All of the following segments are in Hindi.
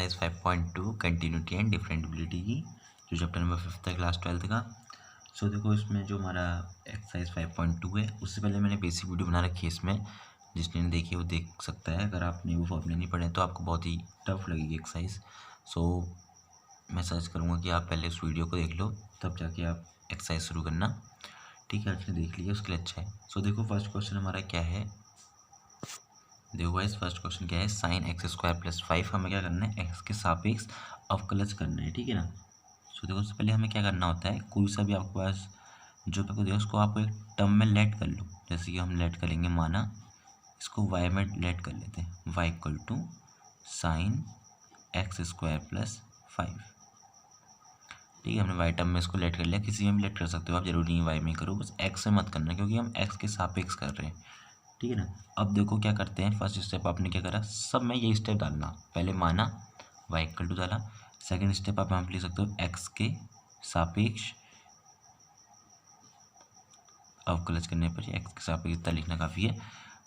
एक्सरसाइज 5.2 कंटिन्यूटी एंड डिफरेंटिबिलिटी की जो चैप्टर नंबर 5 है क्लास 12 का। सो देखो इसमें जो हमारा एक्सरसाइज 5.2 है उससे पहले मैंने बेसिक वीडियो बना रखी है इसमें, जिसने नहीं देखी वो देख सकता है। अगर आपने वो फॉर्मूले नहीं पढ़े तो आपको बहुत ही टफ लगेगी एक्सरसाइज। सो मैं सजेस्ट करूँगा कि आप पहले उस वीडियो को देख लो, तब जाके आप एक्सरसाइज शुरू करना। ठीक है, आपने देख लिया उसके लिए अच्छा है। सो देखो फर्स्ट क्वेश्चन हमारा क्या है, देखो गाइस फर्स्ट क्वेश्चन क्या है, साइन एक्स स्क्वायर प्लस 5 हमें क्या करना है, एक्स के सापेक्ष अवकलज करना है। ठीक है ना। सो देखो उससे पहले हमें क्या करना होता है, कोई सा भी आपके पास जो आपको दिया उसको आप एक टर्म में लेट कर लो। जैसे कि हम लेट करेंगे, माना इसको वाई में लेट कर लेते हैं, Y equal to sine X square plus 5। ठीक है, हमने वाई टर्म में इसको लेट कर लिया, किसी में भी लेट कर सकते हो आप, जरूरी नहीं वाई में करो, बस एक्स में मत करना क्योंकि हम एक्स के सापेक्ष कर रहे हैं। ठीक है ना। अब देखो क्या करते हैं, फर्स्ट स्टेप आपने क्या करा, सब में यही स्टेप डालना। पहले माना वाई इक्वल टू डाला, सेकंड स्टेप आप यहाँ पे लिख सकते हो एक्स के सापेक्ष अवकलज करने पर, एक्स के सापेक्ष इतना लिखना काफ़ी है।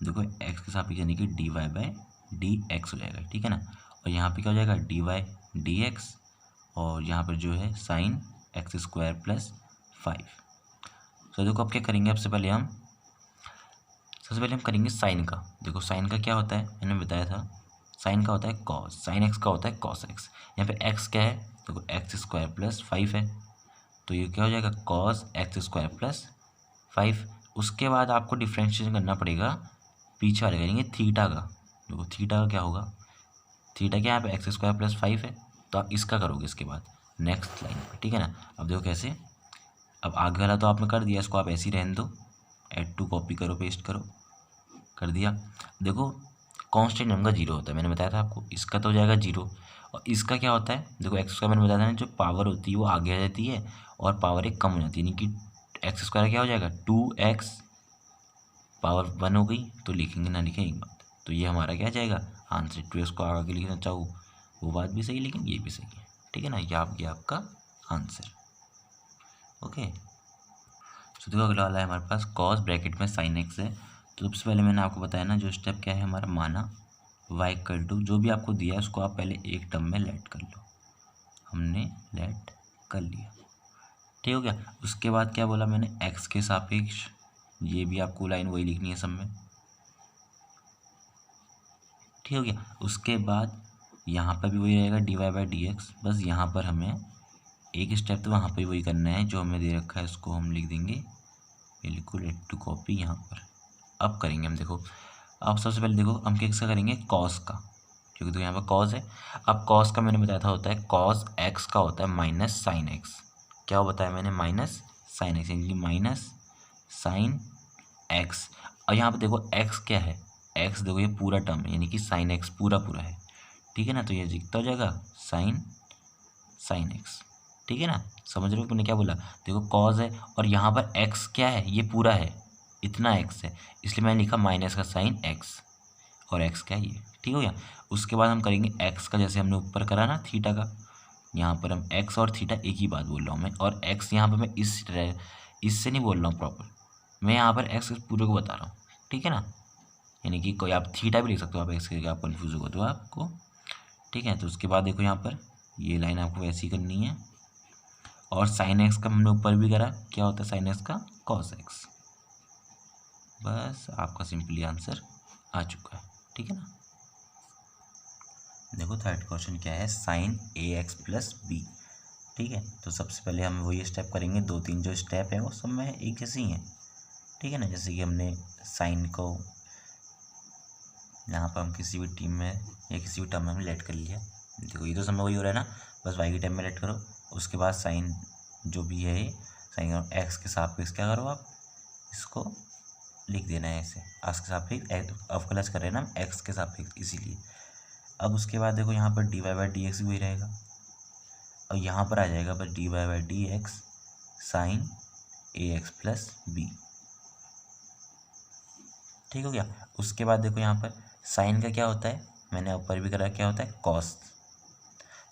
देखो एक्स के सापेक्ष यानी कि D Y by D X हो जाएगा। ठीक है ना। और यहाँ पे क्या हो जाएगा, डी वाई डी एक्स, और यहाँ पर जो है साइन एक्स स्क्वायर प्लस 5। तो देखो अब क्या करेंगे, सबसे पहले हम करेंगे साइन का। देखो साइन का क्या होता है, मैंने बताया था, साइन का होता है कॉस, साइन एक्स का होता है कॉस एक्स। यहाँ पे एक्स क्या है, देखो एक्स स्क्वायर प्लस 5 है, तो ये क्या हो जाएगा, कॉस एक्स स्क्वायर प्लस 5। उसके बाद आपको डिफ्रेंशिएशन करना पड़ेगा, पीछे वाले करेंगे थीटा का। देखो थीटा का क्या होगा, थीटा क्या है, यहाँ पे एक्स स्क्वायर प्लस 5 है, तो आप इसका करोगे इसके बाद नेक्स्ट लाइन पर। ठीक है ना। अब देखो कैसे, अब आगे वाला तो आपने कर दिया, इसको आप ऐसे ही रहने दो, एड टू कॉपी करो, पेस्ट करो, कर दिया। देखो कांस्टेंट नंबर 0 होता है, मैंने बताया था आपको, इसका तो हो जाएगा 0, और इसका क्या होता है, देखो एक्स का मैंने बताया था ना, जो पावर होती है वो आगे आ जाती है और पावर एक कम हो जाती है, यानी कि एक्स स्क्वायर क्या हो जाएगा 2x, पावर 1 हो गई, तो लिखेंगे ना लिखें एक बात, तो ये हमारा क्या जाएगा आंसर। 2x को आगे लिखना चाहूँ वो बात भी सही, लेकिन ये भी सही है। ठीक है ना, ये आपका आंसर। ओके, तो देखो अगला वाला है हमारे पास कॉस ब्रैकेट में साइन एक्स है। तो सबसे पहले मैंने आपको बताया ना, जो स्टेप क्या है हमारा, माना वाई इक्वल टू जो भी आपको दिया है उसको आप पहले एक टर्म में लेट कर लो। हमने लेट कर लिया, ठीक हो गया। उसके बाद क्या बोला मैंने, एक्स के सापेक्ष, ये भी आपको लाइन वही लिखनी है सब में, ठीक हो गया। उसके बाद यहाँ पर भी वही रहेगा D Y by D X, बस यहाँ पर हमें एक स्टेप तो वहाँ पर वही करना है जो हमें दे रखा है, उसको हम लिख देंगे बिल्कुल एड टू कॉपी यहाँ पर। अब करेंगे हम, देखो अब सबसे पहले देखो हम किसका करेंगे, कॉस का, क्योंकि तो यहाँ पर कॉस है। अब कॉस का मैंने बताया था होता है कॉस एक्स का होता है माइनस साइन एक्स। क्या बताया मैंने, माइनस साइन एक्स, यानी कि माइनस साइन एक्स। और यहाँ पर देखो एक्स क्या है, एक्स देखो ये पूरा टर्म है, यानी कि साइन एक्स पूरा पूरा है। ठीक है ना, तो ये दिखता हो जाएगा साइन एक्स। ठीक है ना, समझ रहे हो मैंने क्या बोला, देखो कॉज है और यहाँ पर एक्स क्या है, ये पूरा है, इतना एक्स है, इसलिए मैंने लिखा माइनस का साइन एक्स, और एक्स क्या है ये। ठीक हो गया। उसके बाद हम करेंगे एक्स का, जैसे हमने ऊपर करा ना थीटा का, यहाँ पर हम एक्स और थीटा एक ही बात बोल रहा हूँ मैं, और एक्स यहाँ पर मैं इससे नहीं बोल रहा हूँ प्रॉपर, मैं यहाँ पर एक्स पूरे को बता रहा हूँ। ठीक है ना, यानी कि कोई आप थीटा भी लिख सकते हो, आप एक्स के, आप कन्फ्यूज होगा तो आपको। ठीक है, तो उसके बाद देखो यहाँ पर ये लाइन आपको वैसी ही करनी है, और साइन एक्स का हमने ऊपर भी करा, क्या होता है साइन एक्स का, कॉस एक्स। बस आपका सिंपली आंसर आ चुका है। ठीक है ना। देखो थर्ड क्वेश्चन क्या है, sign A X plus B. ठीक है, तो सबसे पहले हम वही स्टेप करेंगे, 2-3 जो स्टेप है वो सब में एक जैसे ही हैं। ठीक है ना, जैसे कि हमने साइन को यहाँ पर हम किसी भी टीम में या किसी भी टर्म में लेट कर लिया। देखो ये तो समय वही हो रहा है ना, बस वाई के टाइम में लेट करो, उसके बाद साइन जो भी है साइन एक्स के सापेक्ष क्या करो आप, इसको लिख देना है ऐसे, एक्स के सापेक्ष अवकलज कर रहे हैं ना हम एक्स के सापेक्ष, इसीलिए। अब उसके बाद देखो यहाँ पर D Y by D X भी वही रहेगा, और यहाँ पर आ जाएगा बस D Y by D X sine A X plus B. ठीक हो गया। उसके बाद देखो यहाँ पर साइन का क्या होता है, मैंने ऊपर भी करा, क्या होता है कॉस,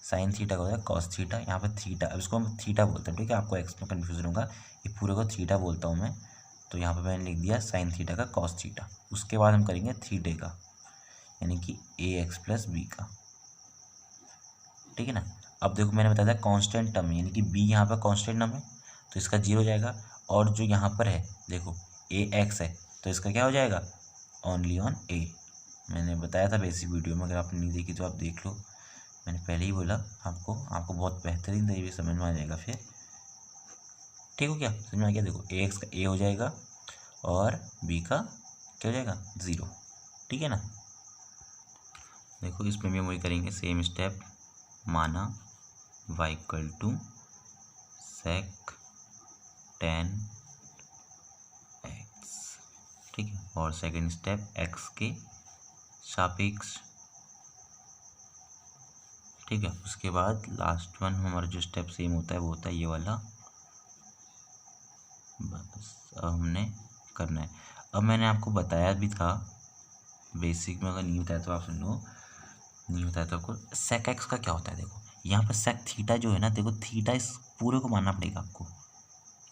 साइन थीटा का होता है कॉस थीटा, यहाँ पर थीटा, अब इसको हम थीटा बोलते हैं। ठीक है, आपको एक्स में कन्फ्यूजन होगा, ये पूरे को थीटा बोलता हूँ मैं, तो यहाँ पर मैंने लिख दिया साइन थीटा का कॉस थीटा। उसके बाद हम करेंगे थीटे का, यानी कि ए एक्स प्लस बी का। ठीक है ना। अब देखो मैंने बताया था कांस्टेंट टर्म यानी कि बी यहाँ पर कांस्टेंट टर्म है तो इसका 0 हो जाएगा, और जो यहाँ पर है देखो ए एक्स है तो इसका क्या हो जाएगा ओनली ऑन ए। मैंने बताया था बेसिक वीडियो में, अगर आपने नहीं देखी तो आप देख लो, मैंने पहले ही बोला आपको बहुत बेहतरीन तरीके से समझ में आ जाएगा फिर। ठीक हो क्या, समझ में आ गया। देखो ए एक्स का ए हो जाएगा और बी का क्या हो जाएगा 0, ठीक है ना। देखो इसमें भी हम वही करेंगे सेम स्टेप, माना y equal to sec tan x, ठीक है, और सेकंड स्टेप x के सापेक्ष, ठीक है। उसके बाद लास्ट वन हमारा जो स्टेप सेम होता है वो होता है ये वाला, बस अब हमने करना है। अब मैंने आपको बताया भी था बेसिक में, अगर नहीं बताया तो आप सुन लो, नहीं बताया तो आपको sec x का क्या होता है। देखो यहाँ पर sec थीटा जो है ना, देखो थीटा इस पूरे को मानना पड़ेगा आपको,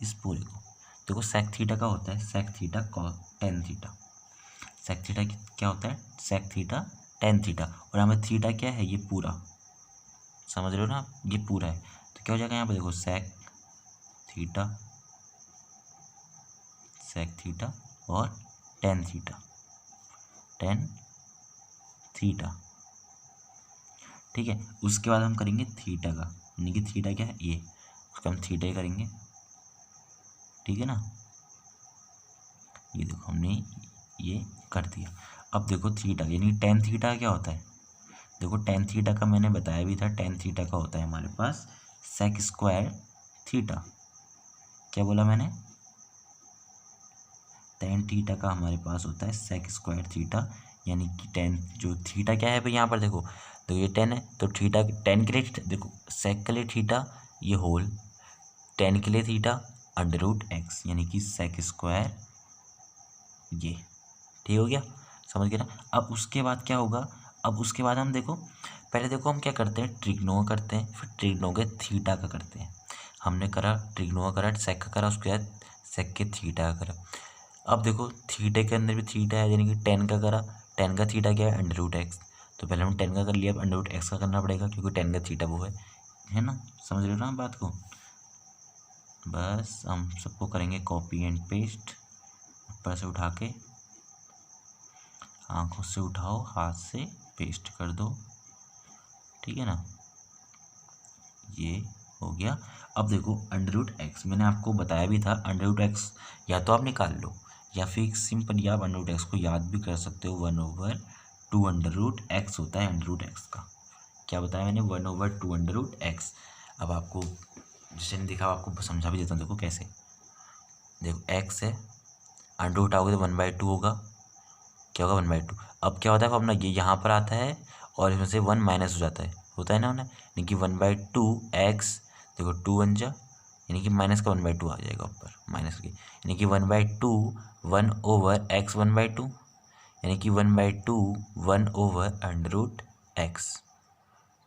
इस पूरे को। देखो sec थीटा का होता है sec theta tan theta, sec theta क्या होता है sec थीटा tan थीटा, और यहाँ पर थीटा क्या है ये पूरा, समझ रहे हो ना, ये पूरा है तो क्या हो जाएगा यहाँ पर देखो sec थीटा और tan थीटा, ठीक है। उसके बाद हम करेंगे थीटा का, यानी कि थीटा क्या है ये, उसका हम थीटा ही करेंगे, ठीक है ना। ये देखो हमने ये कर दिया। अब देखो थीटा यानी tan थीटा क्या होता है, देखो tan थीटा का मैंने बताया भी था, tan थीटा का होता है हमारे पास sec स्क्वायर थीटा। क्या बोला मैंने, tan थीटा का हमारे पास होता है sec स्क्वायर थीटा, यानी कि tan जो थीटा क्या है भाई यहाँ पर देखो ये tan है तो थीटा tan के लिए देखो sec के लिए थीटा ये होल, tan के लिए थीटा अंडर रूट एक्स, यानी कि sec स्क्वायर ये, ठीक हो गया, समझ गए ना। अब उसके बाद क्या होगा, अब उसके बाद हम देखो पहले देखो हम क्या करते हैं ट्रिग्नो करते हैं, फिर ट्रिग्नो के थीटा का करते हैं। हमने करा ट्रिग्नो का करा, सेक का करा, उसके बाद सेक के थीटा का करा। अब देखो थीटे के अंदर भी थीटा है, यानी कि टेन का करा, टेन का थीटा क्या है अंडर रूट एक्स, तो पहले हम टेन का कर लिया, अब अंडर रूट एक्स का करना पड़ेगा क्योंकि टेन का थीटा वो है ना, समझ रहे हो ना बात को। बस हम सबको करेंगे कॉपी एंड पेस्ट, ऊपर से उठा के आंखों से उठाओ, हाथ से पेस्ट कर दो, ठीक है ना, ये हो गया। अब देखो अंडर रूट एक्स मैंने आपको बताया भी था, अंडर रूट एक्स या तो आप निकाल लो या फिर सिंपल आप अंडर रूट एक्स को याद भी कर सकते हो, 1/2 अंडर रूट एक्स होता है अंडर रूट एक्स का। क्या बताया मैंने 1/2 अंडर रूट एक्स। अब आपको जिसे नहीं दिखा आपको समझा भी देता हूँ, देखो कैसे, देखो एक्स है अंडर रूट आओगे तो 1/2 होगा, क्या होगा 1/2। अब क्या होता है अपना ये यहाँ पर आता है और इसमें से 1 माइनस हो जाता है, होता है ना उन्हें, यानी कि 1/2 एक्स, देखो 2 1 जा, यानी कि माइनस का 1/2 आ जाएगा ऊपर माइनस के, यानी कि 1/2 1/x 1/2, यानी कि 1/2 1/, अंडर रूट एक्स,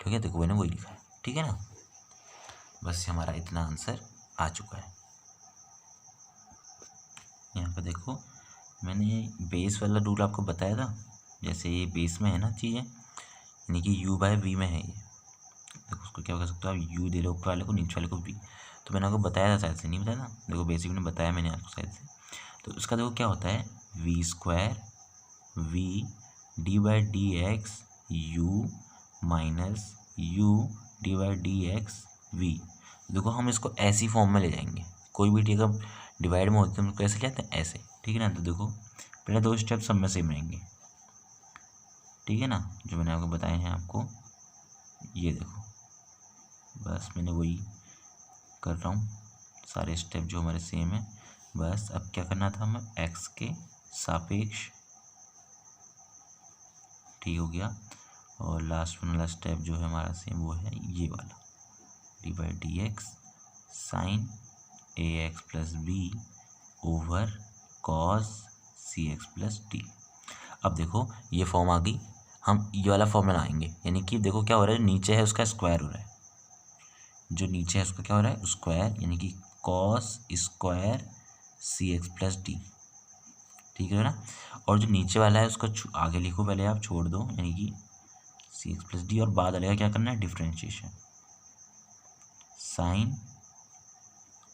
ठीक है। देखो मैंने वही लिखा है, ठीक है ना, बस हमारा इतना आंसर आ चुका है। यहाँ पर देखो मैंने बेस वाला रूल आपको बताया था, जैसे ये बेस में है ना चीज़ें, यानी कि u/v में है ये, देखो उसको क्या कर सकते हो आप, u दे रहे हो ऊपर वाले को, नीचे वाले को v, तो मैंने आपको बताया था शायद से, नहीं बताया था, देखो बेसिक में बताया मैंने आपको शायद से। तो उसका देखो क्या होता है v² v d/dx u minus u d/dx v। देखो हम इसको ऐसी फॉर्म में ले जाएंगे, कोई भी ठीक है डिवाइड में होते हैं हम कैसे लेते हैं ऐसे, ठीक है ना। तो देखो पहले 2 स्टेप सब में सेम रहेंगे, ठीक है ना, जो मैंने आपको बताए हैं आपको, ये देखो बस मैंने वही कर रहा हूँ, सारे स्टेप जो हमारे सेम है। बस अब क्या करना था हमें एक्स के सापेक्ष, ठीक हो गया, और लास्ट वाला स्टेप जो है हमारा सेम वो है ये वाला d/dx sine ax plus B over cos cx plus D. अब देखो ये फॉर्म आ गई, हम ये वाला फॉर्म बनाएंगे, यानी कि देखो क्या हो रहा है, नीचे है उसका स्क्वायर हो रहा है, जो नीचे है उसका क्या हो रहा है स्क्वायर, यानी कि cos square cx plus D, ठीक है ना। और जो नीचे वाला है उसको आगे लिखो पहले आप, छोड़ दो, यानी कि सी एक्स प्लस डी, और बाद वाले का क्या करना है, differentiation, sign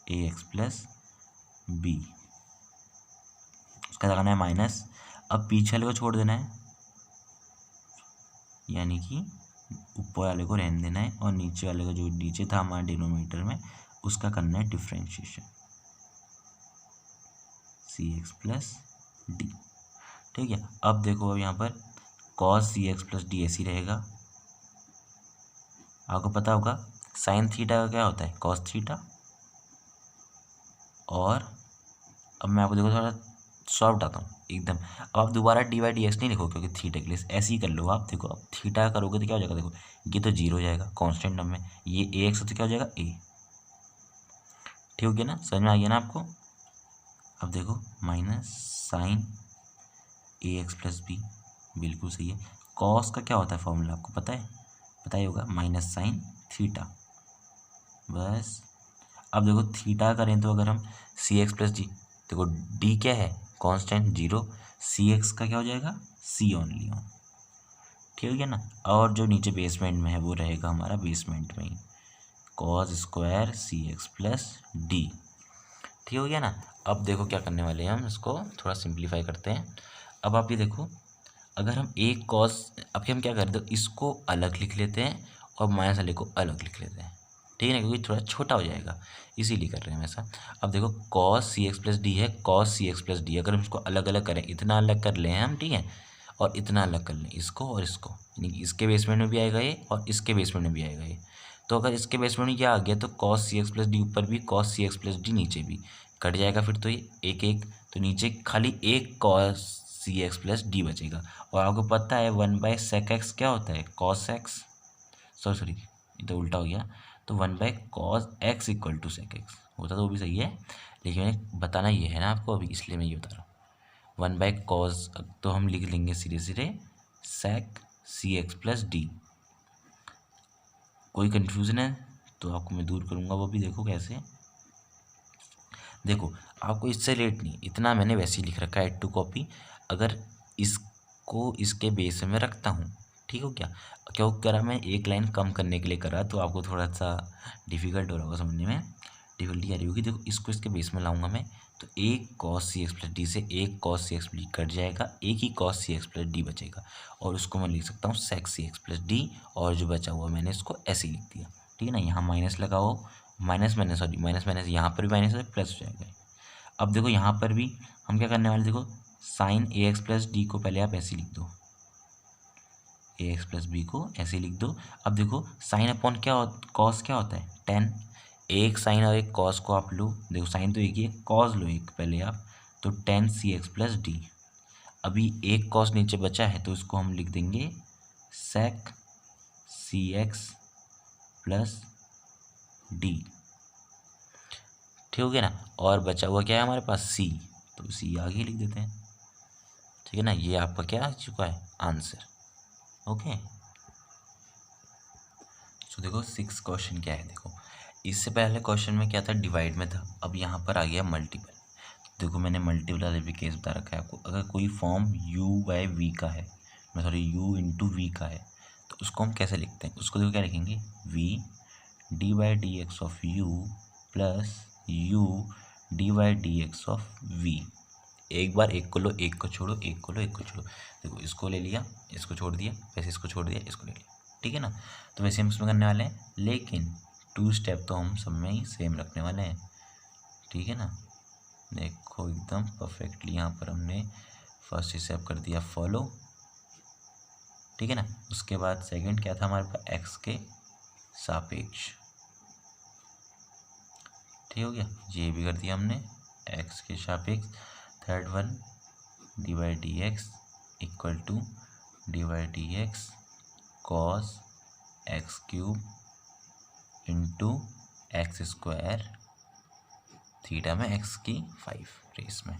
A X plus B, उसका लगाना है माइनस। अब पीछे वाले को छोड़ देना है, यानी कि ऊपर वाले को रहने देना है, और नीचे वाले का जो नीचे था हमारे डिनोमिनेटर में उसका करना है डिफ्रेंशिएशन, सी एक्स प्लस डी। ठीक है, अब देखो अब यहाँ पर कॉस सी एक्स प्लस डी ऐसी रहेगा। आपको पता होगा साइन थीटा का क्या होता है, कॉस थीटा। और अब मैं आपको देखो थोड़ा सॉल्व बताता हूँ एकदम। अब आप दोबारा डी बाई डी एक्स नहीं लिखो, क्योंकि थीटा के लिए ऐसे ही कर लो आप। देखो अब थीटा करोगे तो क्या हो जाएगा, देखो ये तो जीरो हो जाएगा कांस्टेंट नंबर में, ये ए एक्स तो क्या हो जाएगा ए। ठीक हो गया ना, समझ में आ गया ना आपको। अब देखो minus sign A X plus B, बिल्कुल सही है। कॉस का क्या होता है फॉर्मूला आपको पता है, पता ही होगा, माइनस साइन थीटा, बस। अब देखो थीटा करें तो अगर हम सी एक्स प्लस डी, देखो डी क्या है कांस्टेंट जीरो, सी एक्स का क्या हो जाएगा सी ओनली ऑन। ठीक है ना, और जो नीचे बेसमेंट में है वो रहेगा हमारा बेसमेंट में ही, कॉस स्क्वायर सी एक्स प्लस डी। ठीक हो गया ना। अब देखो क्या करने वाले हैं हम, इसको थोड़ा सिंप्लीफाई करते हैं। अब आप ये देखो, अगर हम एक कॉस, अब हम क्या करते हैं, इसको अलग लिख लेते हैं और माइनस वाले को अलग लिख लेते हैं, ठीक है ना, क्योंकि थोड़ा छोटा हो जाएगा इसीलिए कर रहे हैं ऐसा। अब देखो कॉस सी एक्स प्लस डी है, कॉस सी एक्स प्लस डी, अगर हम इसको अलग अलग करें, इतना अलग कर लें हम, ठीक है, और इतना अलग कर लें, इसको और इसको, यानी कि इसके बेसमेंट में भी आएगा ये और इसके बेसमेंट में भी आएगा ये। तो अगर इसके बेसमेंट में क्या आ गया, तो कॉस सी एक्स प्लस डी ऊपर भी, कॉस सी एक्स प्लस डी नीचे भी, कट जाएगा फिर तो ये एक एक, तो नीचे खाली एक कॉस सी एक्स प्लस डी बचेगा। और आपको पता है 1/sec x क्या होता है, कॉस एक्स, सॉरी ये तो उल्टा हो गया, तो 1/cos x equal to sec x होता तो वो भी सही है, लेकिन मैंने बताना ये है ना आपको अभी, इसलिए मैं ये बता रहा हूँ। 1/cos तो हम लिख लेंगे सीधे सीधे sec सी एक्स प्लस डी। कोई कन्फ्यूज़न है तो आपको मैं दूर करूँगा, वो भी देखो कैसे। देखो आपको इससे रिलेट नहीं, इतना मैंने वैसे ही लिख रखा है, एड टू कॉपी। अगर इसको इसके बेस में रखता हूँ, ठीक हो क्या, क्यों करा मैं एक लाइन कम करने के लिए करा, तो आपको थोड़ा सा डिफिकल्ट हो रहा होगा समझने में, डिफिकल्टी आ रही होगी। देखो इसको इसके बेस में लाऊंगा मैं, तो एक कॉस सी एक्स प्लस डी से एक कॉस सी एक्स प्लस डी कट जाएगा, एक ही कॉस सी एक्स प्लस डी बचेगा, और उसको मैं लिख सकता हूँ सेक सी एक्स प्लस डी, और जो बचा हुआ मैंने इसको ऐसे ही लिख दिया। ठीक है ना, यहाँ माइनस लगाओ, minus minus sorry minus minus यहाँ पर भी माइनस है, प्लस हो जाएगा। अब देखो यहाँ पर भी हम क्या करने वाले, देखो sign A X plus D को पहले आप ऐसे लिख दो, ए एक्स प्लस बी को ऐसे लिख दो। अब देखो साइन अपॉन क्या कॉस क्या होता है, टेन, एक साइन और एक कॉस को आप लो, देखो साइन तो एक ही है, कॉस लो एक पहले आप, तो टेन सी एक्स प्लस डी। अभी एक कॉस नीचे बचा है तो इसको हम लिख देंगे सेक सी एक्स प्लस डी। ठीक हो गया ना, और बचा हुआ क्या है हमारे पास सी, तो सी आगे लिख देते हैं। ठीक है ना, ये आपका क्या आ चुका है आंसर। ओके, तो देखो 6 क्वेश्चन क्या है, देखो इससे पहले क्वेश्चन में क्या था, डिवाइड में था, अब यहाँ पर आ गया मल्टीपल। देखो मैंने मल्टीपल वाले भी केस बता रखा है आपको। अगर कोई फॉर्म u बाई वी का है, मैं सॉरी u इंटू वी का है, तो उसको हम कैसे लिखते हैं, उसको देखो क्या लिखेंगे, v D by D x of u plus u D by D x of v। एक बार एक को लो, एक को छोड़ो, एक को लो, एक को छोड़ो। देखो इसको ले लिया, इसको छोड़ दिया, वैसे इसको छोड़ दिया, इसको ले लिया। ठीक है ना, तो वैसे हम इसमें करने वाले हैं, लेकिन 2 स्टेप तो हम सब में ही सेम रखने वाले हैं। ठीक है ना, देखो एकदम परफेक्टली यहाँ पर हमने फर्स्ट स्टेप कर दिया फॉलो। ठीक है ना, उसके बाद सेकंड क्या था हमारे पास, एक्स के सापेक्ष। ठीक हो गया, ये भी कर दिया हमने एक्स के सापेक्ष। Third one D by D X equal to D by D X cos X cube into X square theta में एक्स की 5 रेस में।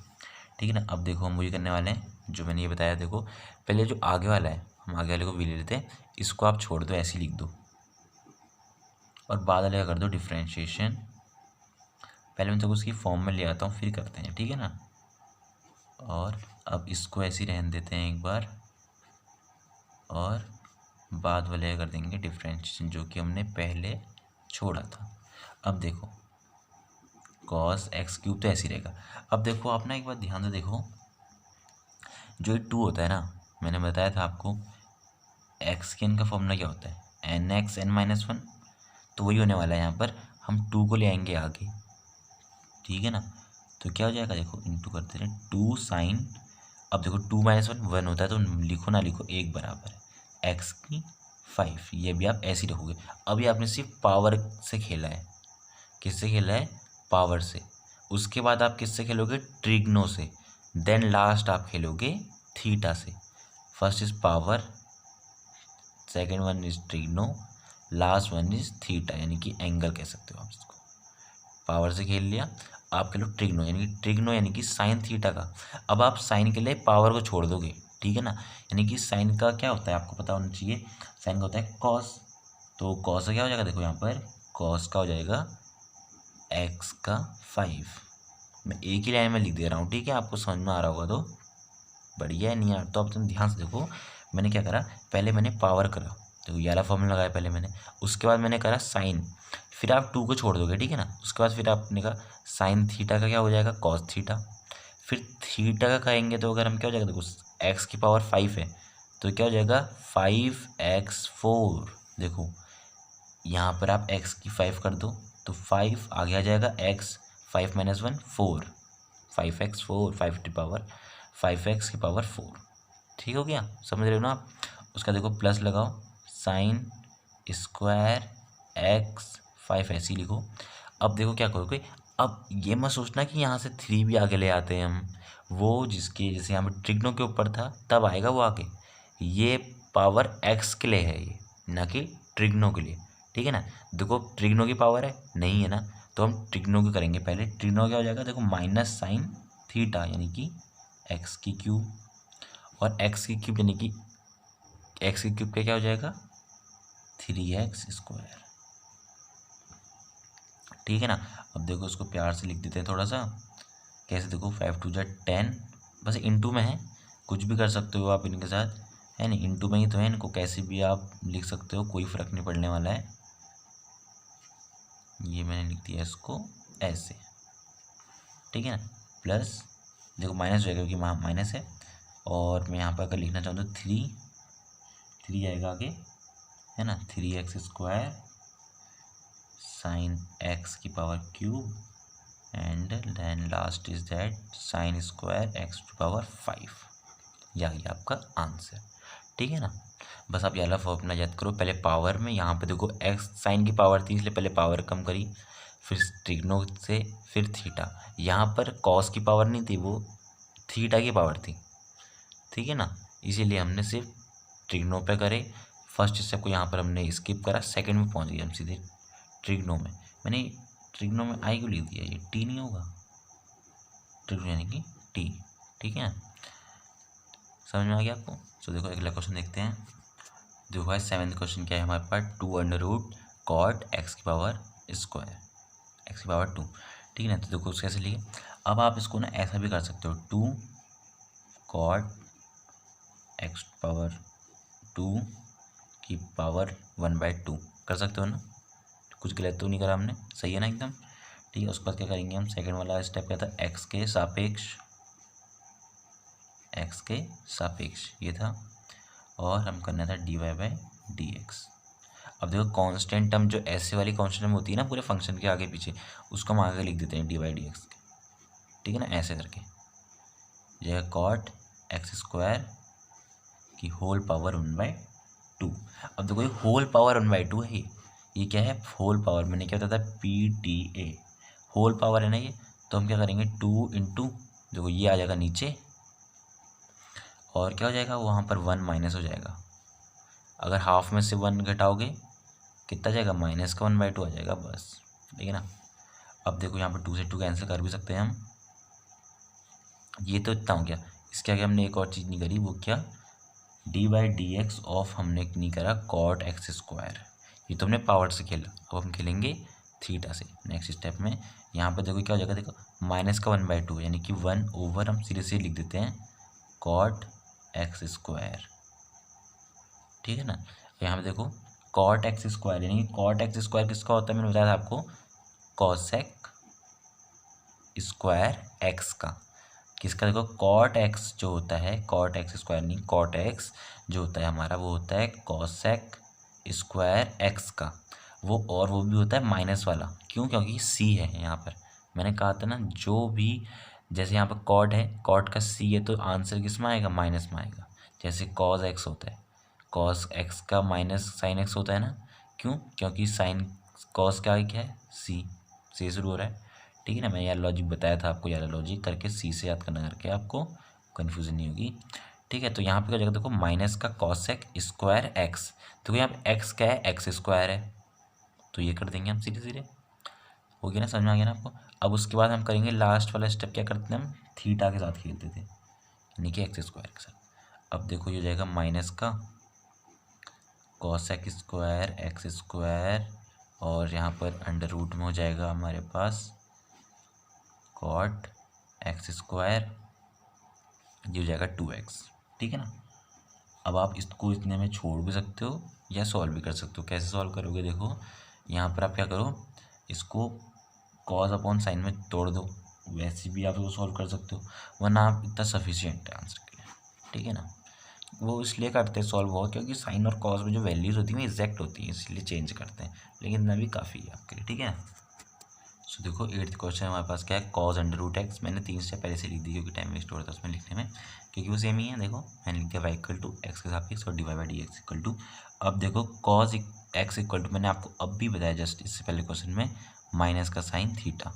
ठीक है ना, अब देखो हम वही करने वाले हैं जो मैंने ये बताया। देखो पहले जो आगे वाला है, हम आगे वाले को भी ले लेते हैं, इसको आप छोड़ दो, ऐसे लिख दो, और बाद वाले का कर दो डिफ्रेंशिएशन। पहले मैं तो उसकी फॉर्म में ले आता हूँ, फिर करते हैं। ठीक है ना, और अब इसको ऐसे ही रहने देते हैं एक बार, और बाद वाले कर देंगे डिफरेंशिएशन जो कि हमने पहले छोड़ा था। अब देखो कॉस एक्स क्यूब तो ऐसे ही रहेगा। अब देखो आप ना एक बार ध्यान से देखो, जो ये 2 होता है ना, मैंने बताया था आपको एक्स के एन का फॉर्मूला क्या होता है, N X N minus one. तो वही होने वाला है यहाँ पर, हम 2 को ले आएंगे आगे, ठीक है ना। तो क्या हो जाएगा, देखो इंटू करते रहे 2 साइन, अब देखो 2 माइनस वन 1 होता है, तो लिखो ना लिखो, एक बराबर है एक्स की 5। ये भी आप ऐसे ही रखोगे। अभी आपने सिर्फ पावर से खेला है, किससे खेला है, पावर से। उसके बाद आप किससे खेलोगे, ट्रिग्नो से। देन लास्ट आप खेलोगे थीटा से। First is power, second one is trigno, last one is theta, यानी कि एंगल कह सकते हो आप इसको। पावर से खेल लिया, आप खेलो ट्रिग्नो, यानी कि साइन थीटा का। अब आप साइन के लिए पावर को छोड़ दोगे, ठीक है ना। यानी कि साइन का क्या होता है आपको पता होना चाहिए, साइन का होता है कॉस। तो कॉस का क्या हो जाएगा, देखो यहाँ पर कॉस का हो जाएगा एक्स का 5। मैं एक ही लाइन में लिख दे रहा हूँ, ठीक है, आपको समझ में आ रहा होगा तो बढ़िया है, नहीं यार तो आप तुम ध्यान से देखो। मैंने क्या करा, पहले मैंने पावर करा, तो ये वाला फॉर्मूला लगाया पहले मैंने, उसके बाद मैंने करा साइन, फिर आप 2 को छोड़ दोगे, ठीक है ना। उसके बाद फिर आपने कहा साइन थीटा का क्या हो जाएगा, कॉस थीटा। फिर थीटा का कहेंगे तो अगर हम क्या हो जाएगा, देखो एक्स की पावर 5 है, तो क्या हो जाएगा 5x4। देखो यहाँ पर आप x की 5 कर दो, तो 5 आगे आ जाएगा x, 5 माइनस 1 4, 5x4, 5x की पावर 4, ठीक हो गया, समझ रहे हो ना आप। उसका देखो प्लस लगाओ, साइन स्क्वायर एक्स 5 ऐसे ही लिखो। अब देखो क्या करोगे, अब ये मत सोचना कि यहाँ से 3 भी आगे ले आते हैं हम, वो जिसके जैसे यहाँ पर ट्रिग्नो के ऊपर था तब आएगा वो आगे। ये पावर एक्स के लिए है ये, ना कि ट्रिग्नो के लिए, ठीक है ना। देखो ट्रिग्नो की पावर है नहीं है ना, तो हम ट्रिग्नो की करेंगे पहले। ट्रिग्नो क्या हो जाएगा, देखो माइनस साइन थीटा, यानी कि एक्स की क्यूब, और एक्स की क्यूब यानी कि एक्स की क्यूब का क्या हो जाएगा 3x स्क्वायर, ठीक है ना। अब देखो उसको प्यार से लिख देते हैं थोड़ा सा, कैसे देखो 5 2 10, बस इंटू में है, कुछ भी कर सकते हो आप इनके साथ, है नहीं, इंटू में ही तो है, इनको कैसे भी आप लिख सकते हो, कोई फ़र्क नहीं पड़ने वाला है। ये मैंने लिख दिया इसको ऐसे, ठीक है ना। प्लस देखो माइनस हो जाएगा क्योंकि वहाँ माइनस है, और मैं यहाँ पर अगर लिखना चाहूँ तो 3 आएगा आगे, है ना, 3x स्क्वायर साइन एक्स की power cube, and then last is that sine square X to power 5। यही आपका आंसर, ठीक है ना। बस आप ये वाला फॉर्मूला याद करो, पहले पावर में यहाँ पे देखो एक्स साइन की पावर थी इसलिए पहले पावर कम करी, फिर ट्रिग्नो से फिर थीटा। यहाँ पर कॉस की पावर नहीं थी, वो थीटा की पावर थी, ठीक है ना, इसीलिए हमने सिर्फ ट्रिग्नो पे करे। फर्स्ट स्टेप को यहाँ पर हमने स्किप करा, सेकंड में पहुँच गए हम सीधे ट्रिग्नो में। मैंने ट्रिग्नो में आई क्यों लिख दिया, ये टी नहीं होगा, ट्रिग्नो यानी कि टी, ठीक है, समझ में आ गया आपको। तो देखो अगला क्वेश्चन देखते हैं। देखो भाई 7th क्वेश्चन क्या है हमारे पास, 2 कॉट एक्स की पावर स्क्वायर, एक्स की पावर 2, ठीक है ना। तो देखो उसको कैसे लिए, अब आप इसको ना ऐसा भी कर सकते हो, 2 कॉट एक्स पावर 2 की पावर 1/2 कर सकते हो ना, कुछ गलत तो नहीं करा हमने, सही है ना एकदम, ठीक है। उसके बाद क्या करेंगे हम, सेकंड वाला स्टेप क्या था, एक्स के सापेक्ष ये था, और हम करना था dy/dx। अब देखो कांस्टेंट टर्म जो ऐसे वाली कांस्टेंट टर्म होती है ना पूरे फंक्शन के आगे पीछे, उसको हम आगे लिख देते हैं dy/dx के, ठीक है ना, ऐसे करके यह कॉट एक्स स्क्वायर की होल पावर 1/2। अब देखो ये होल पावर 1/2 है, ये क्या है, होल पावर, मैंने क्या बताया था PTA, होल पावर है ना ये, तो हम क्या करेंगे 2 इंटू, देखो ये आ जाएगा नीचे, और क्या हो जाएगा वहाँ पर 1 माइनस हो जाएगा, अगर हाफ में से 1 घटाओगे कितना जाएगा, माइनस का 1/2 आ जाएगा बस, ठीक है ना। अब देखो यहाँ पर 2 से 2 कैंसिल कर भी सकते हैं हम, ये तो इतना हो गया। इसके आगे हमने एक और चीज़ नहीं करी, वो क्या, dy/dx ऑफ हमने नहीं करा कॉट एक्स स्क्वायर, ये तो हमने पावर से खेला, अब हम खेलेंगे थीटा से नेक्स्ट स्टेप में। यहाँ पर देखो क्या हो जाएगा, देखो माइनस का 1/2 यानी कि 1 ओवर हम सीधे से लिख देते हैं कॉट एक्स स्क्वायर, ठीक है ना। यहाँ पे देखो कॉट एक्स स्क्वायर, यानी कि कॉट एक्स स्क्वायर किसका होता है, मैंने बताया था आपको, कॉसेक स्क्वायर एक्स का। किसका, देखो कॉट एक्स जो होता है, कॉट एक्स स्क्वायर नहीं, कॉट एक्स जो होता है हमारा वो होता है कॉसेक स्क्वायर एक्स का। वो भी होता है माइनस वाला, क्यों, क्योंकि सी है यहाँ पर। मैंने कहा था ना, जो भी जैसे यहाँ पर कॉट है, कॉट का सी है तो आंसर किस में आएगा, माइनस में आएगा। जैसे कॉस एक्स होता है, कॉस एक्स का माइनस साइन एक्स होता है ना, क्यों, क्योंकि साइन कॉस का क्या है, सी से शुरू हो रहा है। ठीक है ना, मैंने यार लॉजिक बताया था आपको, यार लॉजिक करके सी से याद करना, करके आपको कन्फ्यूजन नहीं होगी। ठीक है, तो यहाँ पे क्या जगह देखो माइनस का कॉसेक स्क्वायर एक्स, तो यहाँ पे एक्स क्या है, एक्स स्क्वायर है, तो ये कर देंगे हम सीधे सीधे। हो गया ना, समझ में आ गया ना आपको। अब उसके बाद हम करेंगे लास्ट वाला स्टेप, क्या करते हैं हम, थीटा के साथ खेलते थे, यानी कि एक्स स्क्वायर के साथ। अब देखो ये हो जाएगा माइनस का कॉसेक स्क्वायर एक्स स्क्वायर, और यहाँ पर अंडर रूट में हो जाएगा हमारे पास कॉट एक्स स्क्वायर, ये हो जाएगा 2x। ठीक है ना। अब आप इसको इतने में छोड़ भी सकते हो या सॉल्व भी कर सकते हो। कैसे सॉल्व करोगे, देखो यहाँ पर आप क्या करो, इसको कॉस अपॉन साइन में तोड़ दो, वैसे भी आप इसको सॉल्व कर सकते हो, वरना आप इतना सफिशिएंट है आंसर के लिए। ठीक है ना, वो इसलिए करते हैं सॉल्व बहुत, क्योंकि साइन और कॉस में जो वैल्यूज होती हैं वो एग्जैक्ट होती हैं, इसलिए चेंज करते हैं, लेकिन इतना भी काफ़ी है आपके लिए। ठीक है, सो देखो 8th क्वेश्चन हमारे पास क्या है, कॉस अंडर रूट एक्स। मैंने 3 स्टेप पहले से लिख दी क्योंकि टाइम वेस्ट हो रहा था उसमें लिखने में, क्योंकि वो सेम ही है। देखो मैंने लिख दिया वाई इक्वल टू एक्स के सापेक्ष और D Y by D X equal to, अब देखो कॉस एक्स इक्वल टू, मैंने आपको अब भी बताया जस्ट इससे पहले क्वेश्चन में, माइनस का साइन थीटा।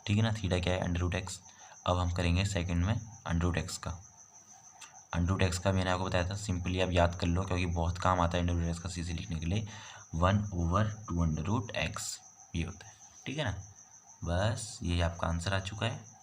ठीक है ना, थीटा क्या है, अंडर रूट एक्स। अब हम करेंगे सेकंड में अंडर रूट एक्स का। अंडर रूट एक्स का मैंने आपको बताया था, सिंपली आप याद कर लो क्योंकि बहुत काम आता है अंडर रूट एक्स का सीधे लिखने के लिए, 1/2 अंडर रूट एक्स ये होता है। ठीक है ना, बस ये आपका आंसर आ चुका है।